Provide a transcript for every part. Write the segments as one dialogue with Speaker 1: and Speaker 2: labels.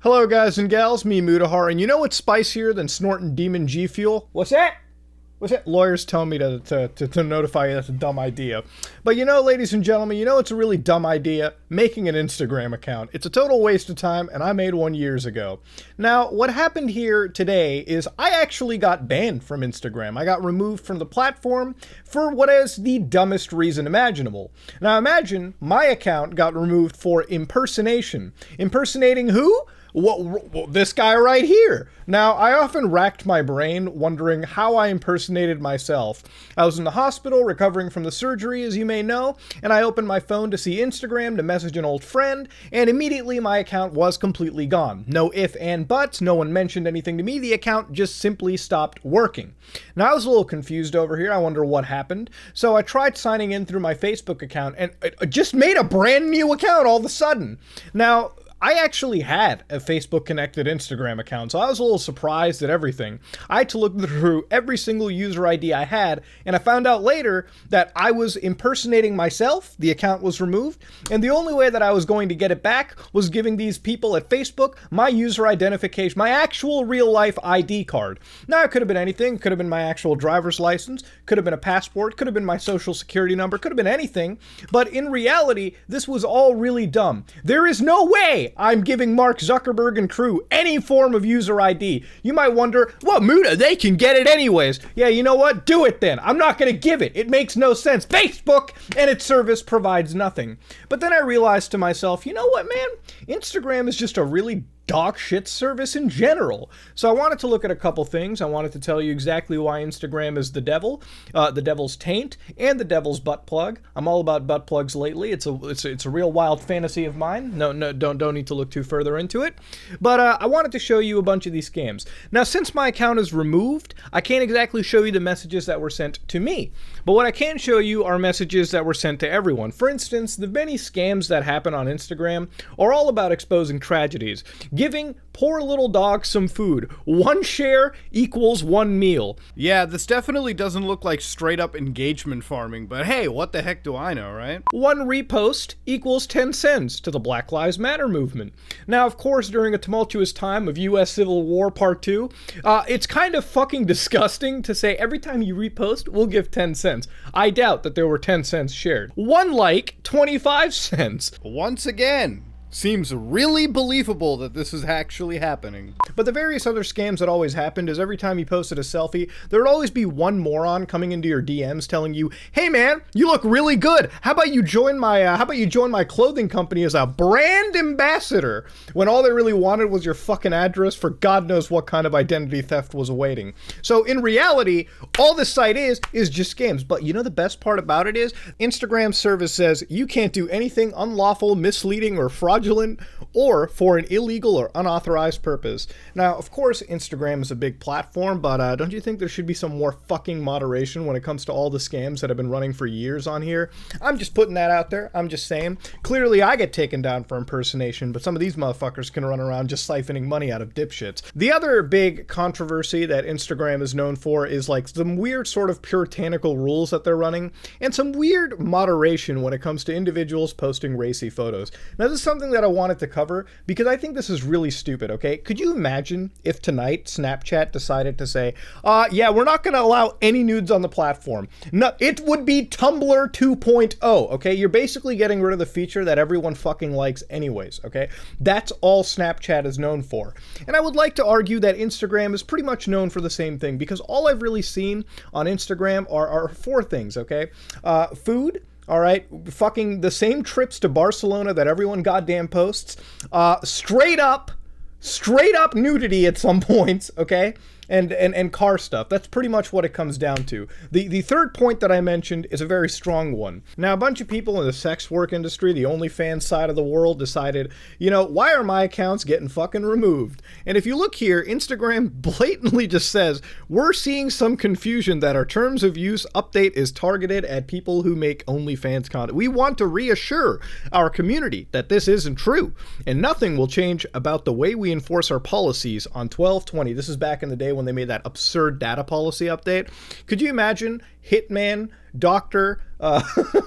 Speaker 1: Hello guys and gals, me Mudahar, and you know what's spicier than snorting Demon G Fuel? What's that? What's that? Lawyers tell me to notify you that's a dumb idea. But you know, ladies and gentlemen, you know it's a really dumb idea? Making an Instagram account. It's a total waste of time, and I made one years ago. Now, what happened here today is I actually got banned from Instagram. I got removed from the platform for what is the dumbest reason imaginable. Now imagine my account got removed for impersonation. Impersonating who? Well, this guy right here. Now, I often racked my brain wondering how I impersonated myself. I was in the hospital recovering from the surgery, as you may know, and I opened my phone to see Instagram to message an old friend, and immediately my account was completely gone. No if and buts, no one mentioned anything to me, the account just simply stopped working. Now, I was a little confused over here, I wonder what happened, so I tried signing in through my Facebook account, and I just made a brand new account all of a sudden. Now, I actually had a Facebook-connected Instagram account, so I was a little surprised at everything. I had to look through every single user ID I had, and I found out later that I was impersonating myself, the account was removed, and the only way that I was going to get it back was giving these people at Facebook my user identification, my actual real-life ID card. Now, it could have been anything. It could have been my actual driver's license, could have been a passport, could have been my social security number, could have been anything, but in reality, this was all really dumb. There is no way I'm giving Mark Zuckerberg and crew any form of user ID. You might wonder, well, Muda, they can get it anyways. Yeah, you know what? Do it then. I'm not going to give it. It makes no sense. Facebook and its service provides nothing. But then I realized to myself, you know what, man? Instagram is just a really dog shit service in general. So I wanted to look at a couple things. I wanted to tell you exactly why Instagram is the devil, the devil's taint, and the devil's butt plug. I'm all about butt plugs lately. It's a real wild fantasy of mine. No, don't need to look too further into it. But I wanted to show you a bunch of these scams. Now, since my account is removed, I can't exactly show you the messages that were sent to me. But what I can show you are messages that were sent to everyone. For instance, the many scams that happen on Instagram are all about exposing tragedies. Giving poor little dogs some food. One share equals one meal.
Speaker 2: Yeah, this definitely doesn't look like straight up engagement farming, but hey, what the heck do I know, right?
Speaker 1: One repost equals 10 cents to the Black Lives Matter movement. Now, of course, during a tumultuous time of U.S. Civil War Part 2, it's kind of fucking disgusting to say every time you repost, we'll give 10 cents. I doubt that there were 10 cents shared. One like, 25 cents.
Speaker 2: Once again, seems really believable that this is actually happening.
Speaker 1: But the various other scams that always happened is every time you posted a selfie, there would always be one moron coming into your DMs telling you, "Hey man, you look really good. How about you join my clothing company as a brand ambassador?" When all they really wanted was your fucking address for God knows what kind of identity theft was awaiting. So in reality, all this site is just scams. But you know the best part about it is Instagram service says you can't do anything unlawful, misleading, or fraudulent or for an illegal or unauthorized purpose. Now, of course, Instagram is a big platform, but don't you think there should be some more fucking moderation when it comes to all the scams that have been running for years on here? I'm just putting that out there. I'm just saying. Clearly, I get taken down for impersonation, but some of these motherfuckers can run around just siphoning money out of dipshits. The other big controversy that Instagram is known for is like some weird sort of puritanical rules that they're running and some weird moderation when it comes to individuals posting racy photos. Now, this is something that I wanted to cover because I think this is really stupid, okay? Could you imagine if tonight Snapchat decided to say, yeah, we're not going to allow any nudes on the platform. No, it would be Tumblr 2.0, okay? You're basically getting rid of the feature that everyone fucking likes anyways, okay? That's all Snapchat is known for. And I would like to argue that Instagram is pretty much known for the same thing because all I've really seen on Instagram are four things, okay? Food. All right, fucking the same trips to Barcelona that everyone goddamn posts. Straight up nudity at some points, okay? And car stuff. That's pretty much what it comes down to. The third point that I mentioned is a very strong one. Now, a bunch of people in the sex work industry, the OnlyFans side of the world, decided, you know, why are my accounts getting fucking removed? And if you look here, Instagram blatantly just says, we're seeing some confusion that our terms of use update is targeted at people who make OnlyFans content. We want to reassure our community that this isn't true, and nothing will change about the way we enforce our policies on 12/20. This is back in the day when they made that absurd data policy update. Could you imagine Hitman doctor,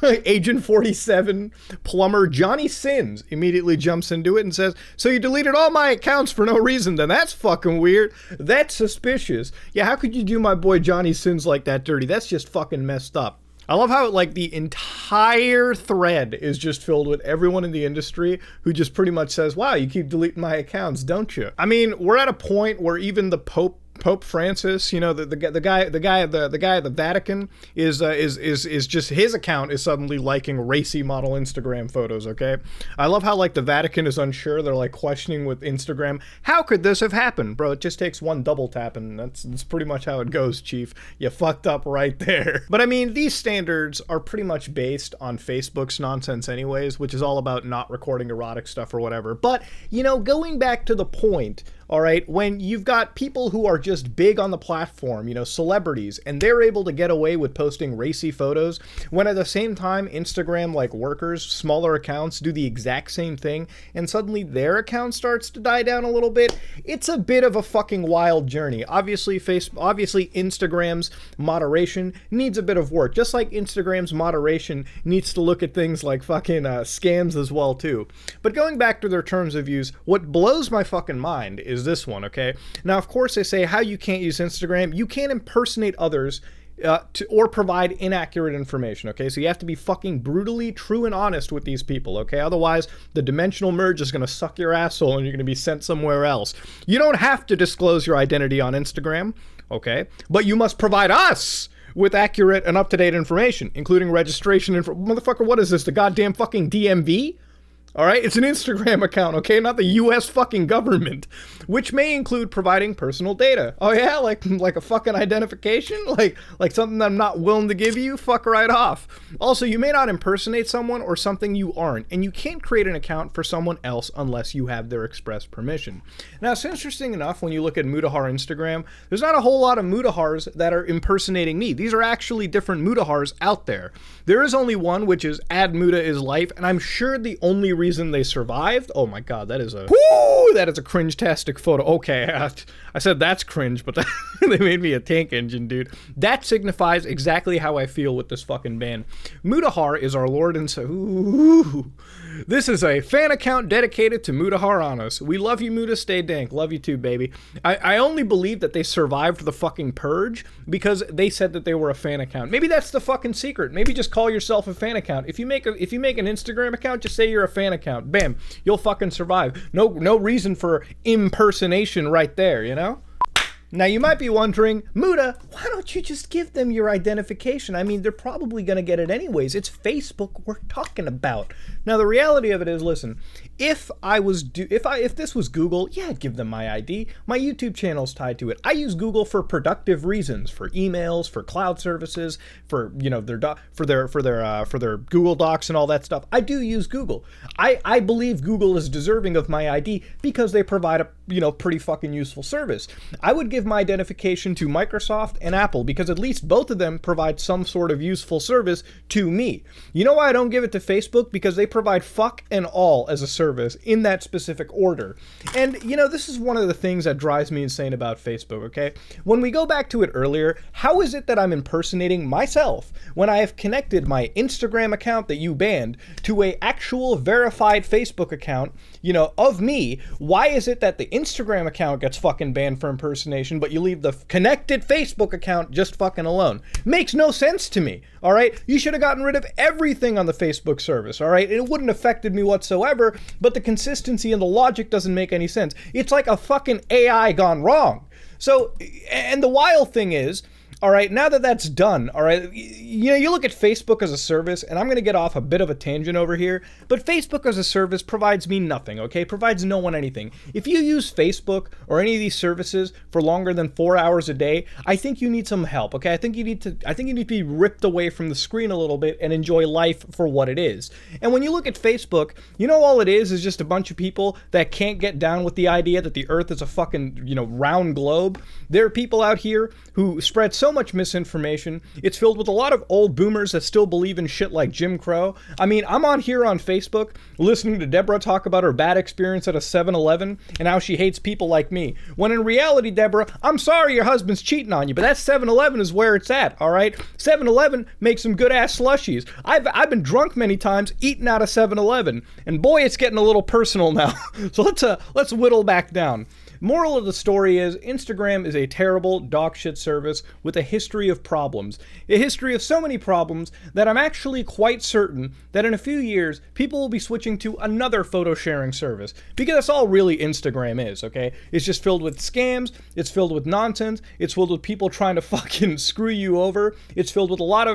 Speaker 1: Agent 47, plumber Johnny Sins immediately jumps into it and says, so you deleted all my accounts for no reason, then that's fucking weird. That's suspicious. Yeah, how could you do my boy Johnny Sins like that dirty? That's just fucking messed up. I love how, like, the entire thread is just filled with everyone in the industry who just pretty much says, wow, you keep deleting my accounts, don't you? I mean, we're at a point where even the Pope Francis, you know, the guy at the Vatican is just, his account is suddenly liking racy model Instagram photos. Okay, I love how, like, the Vatican is unsure. They're like questioning with Instagram, how could this have happened, bro? It just takes one double tap, and that's pretty much how it goes, Chief. You fucked up right there. But I mean, these standards are pretty much based on Facebook's nonsense, anyways, which is all about not recording erotic stuff or whatever. But you know, going back to the point. All right, when you've got people who are just big on the platform, you know, celebrities, and they're able to get away with posting racy photos, when at the same time Instagram, like, workers, smaller accounts do the exact same thing, and suddenly their account starts to die down a little bit, it's a bit of a fucking wild journey. Obviously, Instagram's moderation needs a bit of work, just like Instagram's moderation needs to look at things like fucking scams as well, too. But going back to their terms of use, what blows my fucking mind is this one, okay? Now, of course, they say how you can't use Instagram. You can't impersonate others or provide inaccurate information, okay? So you have to be fucking brutally true and honest with these people, okay? Otherwise, the dimensional merge is going to suck your asshole and you're going to be sent somewhere else. You don't have to disclose your identity on Instagram, okay? But you must provide us with accurate and up-to-date information, including registration info. Motherfucker, what is this, the goddamn fucking DMV? All right, it's an Instagram account, okay? Not the U.S. fucking government, which may include providing personal data. Oh yeah, like a fucking identification, like something that I'm not willing to give you. Fuck right off. Also, you may not impersonate someone or something you aren't, and you can't create an account for someone else unless you have their express permission. Now, it's interesting enough when you look at Mutahar Instagram. There's not a whole lot of Mutahars that are impersonating me. These are actually different Mutahars out there. There is only one, which is Ad Muta is Life, and I'm sure the only reason they survived, oh my god, that is a cringe-tastic photo. Okay, I said that's cringe, but they made me a tank engine, dude. That signifies exactly how I feel with this fucking band. Mutahar is our lord and this is a fan account dedicated to Mutahar Anos. We love you, Muta. Stay dank. Love you too, baby. I only believe that they survived the fucking purge because they said that they were a fan account. Maybe that's the fucking secret. Maybe just call yourself a fan account. If you make an Instagram account, just say you're a fan account. Bam, you'll fucking survive. No reason for impersonation right there, you know? Now, you might be wondering, Muta, why don't you just give them your identification? I mean, they're probably going to get it anyways. It's Facebook we're talking about. Now, the reality of it is, listen, if this was Google, yeah, I'd give them my ID. My YouTube channel's tied to it. I use Google for productive reasons, for emails, for cloud services, for, you know, for their Google Docs and all that stuff. I do use Google. I believe Google is deserving of my ID because they provide a, you know, pretty fucking useful service. I would give my identification to Microsoft and Apple because at least both of them provide some sort of useful service to me. You know why I don't give it to Facebook? Because they provide fuck and all as a service in that specific order. And, you know, this is one of the things that drives me insane about Facebook, okay? When we go back to it earlier, how is it that I'm impersonating myself when I have connected my Instagram account that you banned to a actual verified Facebook account, you know, of me? Why is it that the Instagram account gets fucking banned for impersonation, but you leave the connected Facebook account just fucking alone? Makes no sense to me, all right? You should have gotten rid of everything on the Facebook service, all right? It wouldn't have affected me whatsoever, but the consistency and the logic doesn't make any sense. It's like a fucking AI gone wrong. So, and the wild thing is, all right, now that that's done, all right, you know, you look at Facebook as a service, and I'm going to get off a bit of a tangent over here, but Facebook as a service provides me nothing, okay? Provides no one anything. If you use Facebook or any of these services for longer than 4 hours a day, I think you need some help, okay? I think you need to be ripped away from the screen a little bit and enjoy life for what it is. And when you look at Facebook, you know, all it is just a bunch of people that can't get down with the idea that the Earth is a fucking, you know, round globe. There are people out here who spread so so much misinformation. It's filled with a lot of old boomers that still believe in shit like Jim Crow. I mean, I'm on here on Facebook listening to Deborah talk about her bad experience at a 7-Eleven and how she hates people like me. When in reality, Deborah, I'm sorry your husband's cheating on you, but that 7-Eleven is where it's at, all right? 7-Eleven makes some good-ass slushies. I've been drunk many times eating out of 7-Eleven, and boy, it's getting a little personal now. So let's whittle back down. Moral of the story is Instagram is a terrible dogshit service with a history of problems. A history of so many problems that I'm actually quite certain that in a few years, people will be switching to another photo sharing service. Because that's all really Instagram is, okay? It's just filled with scams, it's filled with nonsense, it's filled with people trying to fucking screw you over, it's filled with a lot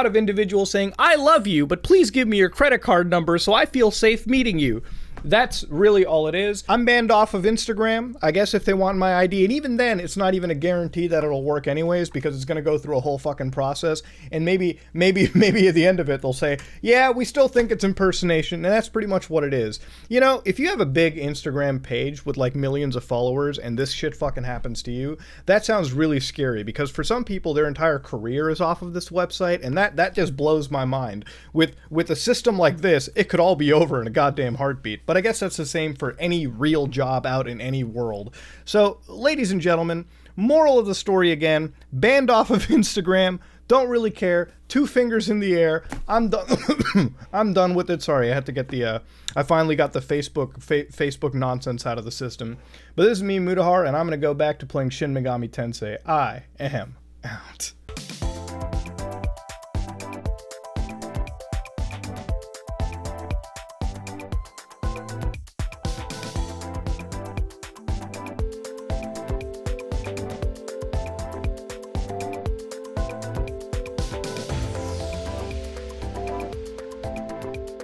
Speaker 1: of individuals saying, I love you, but please give me your credit card number so I feel safe meeting you. That's really all it is. I'm banned off of Instagram, I guess, if they want my ID. And even then, it's not even a guarantee that it'll work anyways, because it's going to go through a whole fucking process. And maybe at the end of it, they'll say, yeah, we still think it's impersonation. And that's pretty much what it is. You know, if you have a big Instagram page with like millions of followers and this shit fucking happens to you, that sounds really scary, because for some people, their entire career is off of this website. And that just blows my mind. With a system like this, it could all be over in a goddamn heartbeat. But I guess that's the same for any real job out in any world. So, ladies and gentlemen, moral of the story again, banned off of Instagram, don't really care, 2 fingers in the air, I'm done. I'm done with it. Sorry, I had to get I finally got the Facebook nonsense out of the system. But this is me, Mutahar, and I'm going to go back to playing Shin Megami Tensei. I am out.